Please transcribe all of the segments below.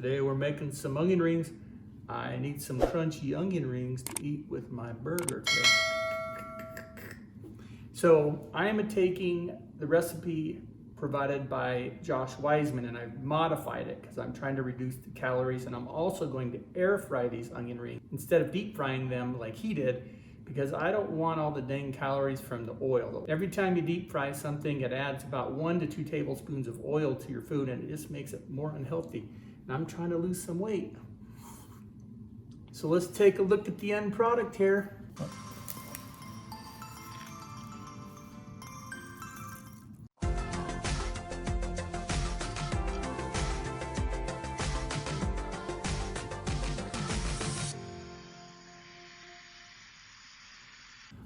Today we're making some onion rings. I need some crunchy onion rings to eat with my burger today. So I am taking the recipe provided by Josh Wiseman and I've modified it because I'm trying to reduce the calories, and I'm also going to air fry these onion rings instead of deep frying them like he did, because I don't want all the dang calories from the oil. Every time you deep fry something, it adds about 1 to 2 tablespoons of oil to your food, and it just makes it more unhealthy. And I'm trying to lose some weight. So let's take a look at the end product here.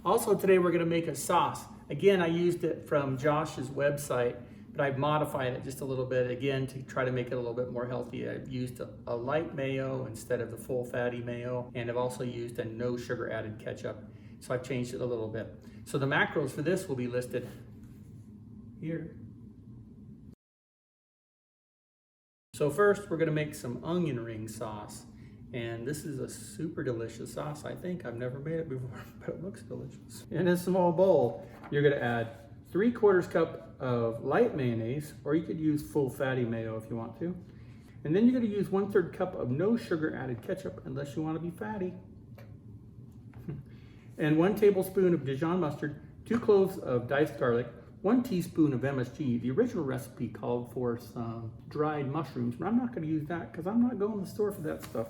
Also today we're going to make a sauce. Again, I used it from Josh's website, but I've modified it just a little bit again to try to make it a little bit more healthy. I've used a light mayo instead of the full fatty mayo, and I've also used a no sugar added ketchup. So I've changed it a little bit. So the macros for this will be listed here. So first we're going to make some onion ring sauce. And this is a super delicious sauce. I think I've never made it before, but it looks delicious. In a small bowl, you're gonna add 3/4 cup of light mayonnaise, or you could use full fatty mayo if you want to. And then you're gonna use 1/3 cup of no sugar added ketchup, unless you wanna be fatty. And 1 tablespoon of Dijon mustard, 2 cloves of diced garlic, 1 teaspoon of MSG. The original recipe called for some dried mushrooms, but I'm not gonna use that because I'm not going to the store for that stuff.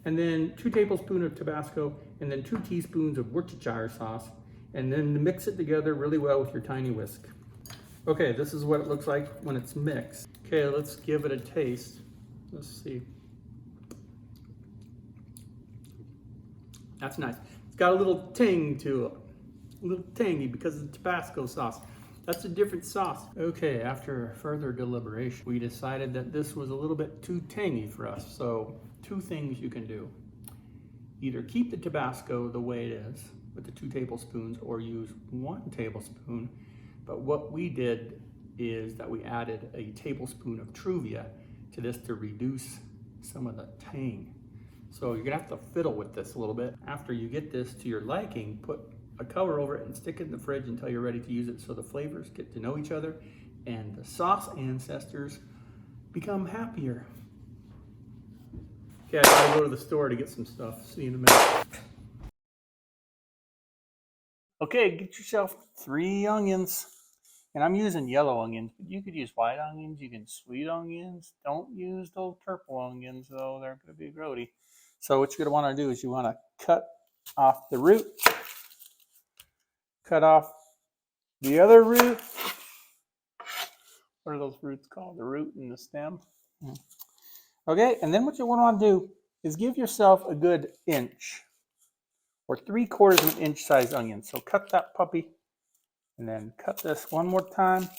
And then 2 tablespoons of Tabasco, and then 2 teaspoons of Worcestershire sauce, and then mix it together really well with your tiny whisk. Okay, this is what it looks like when it's mixed. Okay, let's give it a taste. Let's see. That's nice. It's got a little tang to it. A little tangy because of the Tabasco sauce. That's a different sauce. Okay, after further deliberation, we decided that this was a little bit too tangy for us. So 2 things you can do. Either keep the Tabasco the way it is with the 2 tablespoons, or use 1 tablespoon. But what we did is that we added a tablespoon of Truvia to this to reduce some of the tang. So you're gonna have to fiddle with this a little bit. After you get this to your liking, put a cover over it and stick it in the fridge until you're ready to use it, so the flavors get to know each other and the sauce ancestors become happier. Okay, I gotta go to the store to get some stuff. See you in a minute. Okay, get yourself 3 onions. And I'm using yellow onions, but you could use white onions, you can sweet onions. Don't use those purple onions though, they're gonna be grody. So what you're gonna wanna do is you wanna cut off the root, cut off the other root. What are those roots called? The root and the stem. Okay, and then what you want to do is give yourself a good inch or 3/4 of an inch size onion. So cut that puppy and then cut this one more time.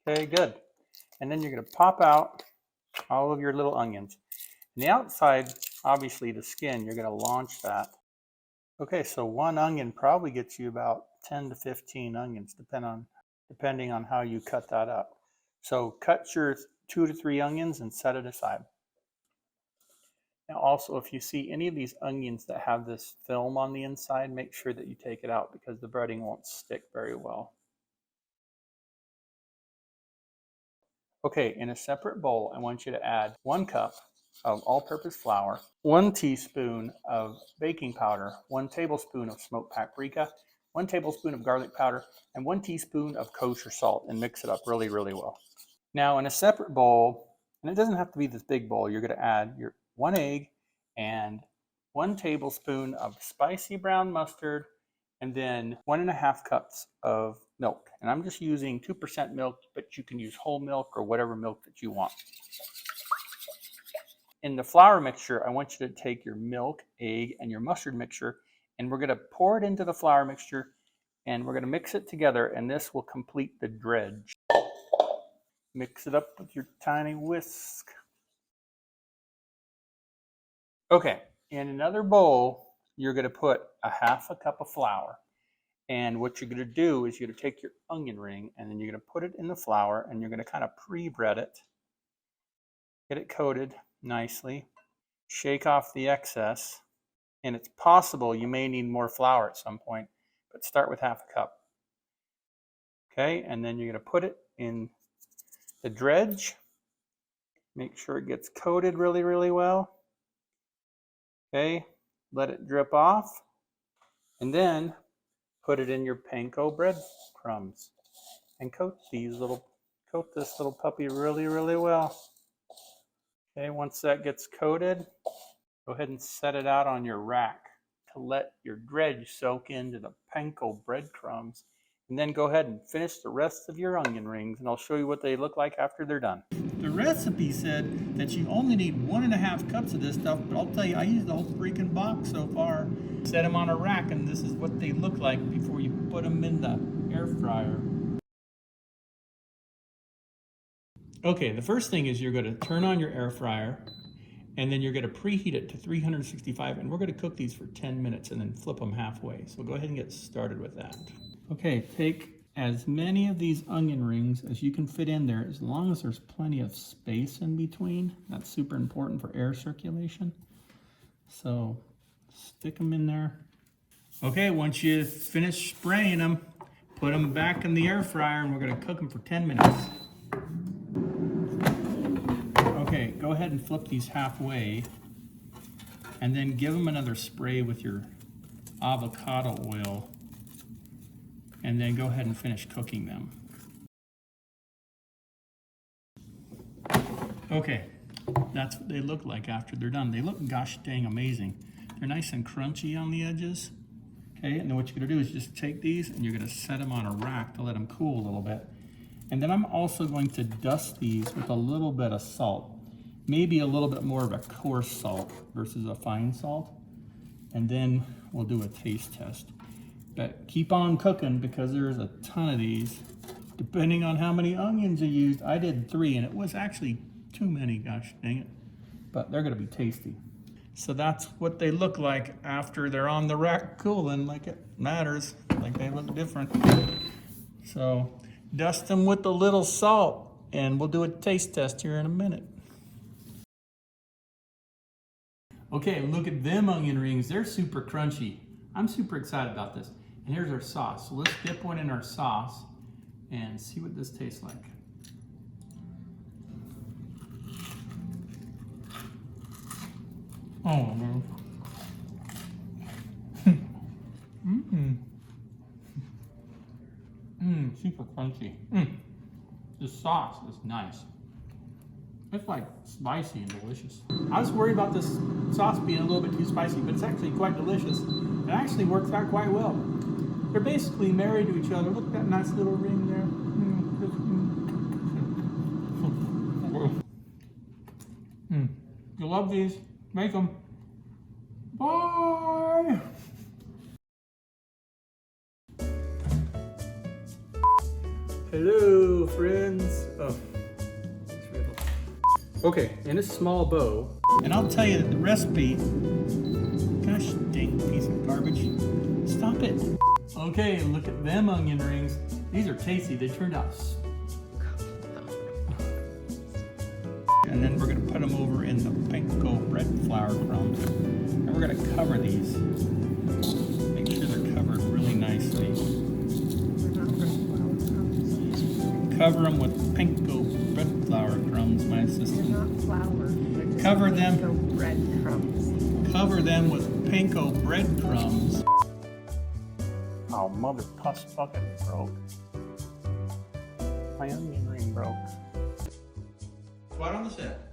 Okay, good. And then you're going to pop out all of your little onions. And the outside, obviously the skin, you're going to launch that. Okay, so 1 onion probably gets you about 10 to 15 onions, depending on how you cut that up. So cut your 2 to 3 onions and set it aside. Now also, if you see any of these onions that have this film on the inside, make sure that you take it out because the breading won't stick very well. Okay, in a separate bowl, I want you to add 1 cup of all-purpose flour, 1 teaspoon of baking powder, 1 tablespoon of smoked paprika, 1 tablespoon of garlic powder, and 1 teaspoon of kosher salt, and mix it up really, really well. Now in a separate bowl, and it doesn't have to be this big bowl, you're going to add your 1 egg and 1 tablespoon of spicy brown mustard, and then 1.5 cups of milk. And I'm just using 2% milk, but you can use whole milk or whatever milk that you want. In the flour mixture, I want you to take your milk, egg, and your mustard mixture, and we're going to pour it into the flour mixture, and we're going to mix it together, and this will complete the dredge. Mix it up with your tiny whisk. Okay, in another bowl, you're going to put 1/2 cup of flour. And what you're going to do is you're going to take your onion ring and then you're going to put it in the flour and you're going to kind of pre-bread it. Get it coated nicely. Shake off the excess. And it's possible you may need more flour at some point, but start with half a cup. Okay, and then you're going to put it in the dredge. Make sure it gets coated really, really well. Okay, let it drip off. And then put it in your Panko breadcrumbs and coat this little puppy really, really well. Okay, once that gets coated, go ahead and set it out on your rack to let your dredge soak into the Panko breadcrumbs. And then go ahead and finish the rest of your onion rings, and I'll show you what they look like after they're done. The recipe said that you only need 1.5 cups of this stuff, but I'll tell you, I used the whole freaking box so far. Set them on a rack, and this is what they look like before you put them in the air fryer. Okay, the first thing is you're going to turn on your air fryer, and then you're going to preheat it to 365, and we're going to cook these for 10 minutes and then flip them halfway. So go ahead and get started with that. Okay, take as many of these onion rings as you can fit in there, as long as there's plenty of space in between. That's super important for air circulation. So stick them in there. Okay, once you finish spraying them, put them back in the air fryer, and we're going to cook them for 10 minutes. Okay, go ahead and flip these halfway, and then give them another spray with your avocado oil, and then go ahead and finish cooking them. Okay, that's what they look like after they're done. They look gosh dang amazing. They're nice and crunchy on the edges. Okay, and then what you're gonna do is just take these and you're gonna set them on a rack to let them cool a little bit. And then I'm also going to dust these with a little bit of salt. Maybe a little bit more of a coarse salt versus a fine salt. And then we'll do a taste test. But keep on cooking because there's a ton of these. Depending on how many onions you used, I did 3 and it was actually too many, gosh dang it. But they're gonna be tasty. So that's what they look like after they're on the rack cooling, like it matters, like they look different. So dust them with a little salt and we'll do a taste test here in a minute. Okay, look at them onion rings. They're super crunchy. I'm super excited about this. And here's our sauce. So let's dip one in our sauce and see what this tastes like. Oh, man. Super crunchy. The sauce is nice. It's like spicy and delicious. I was worried about this sauce being a little bit too spicy, but it's actually quite delicious. It actually works out quite well. They're basically married to each other. Look at that nice little ring there. You love these? Make them. Bye! Hello, friends. Oh. Okay, in a small bowl. And I'll tell you that the recipe, gosh dang piece of garbage. Stop it. Okay, look at them onion rings. These are tasty. They turned out. And then we're gonna put them over in the Panko bread flour crumbs. And we're gonna cover these. Make sure they're covered really nicely. Cover them with Panko bread flour crumbs, my assistant. They're not flour. Cover them. Panko bread crumbs. Cover them with Panko breadcrumbs. Oh, mother puss fucking broke. My onion ring broke. Quiet on the set.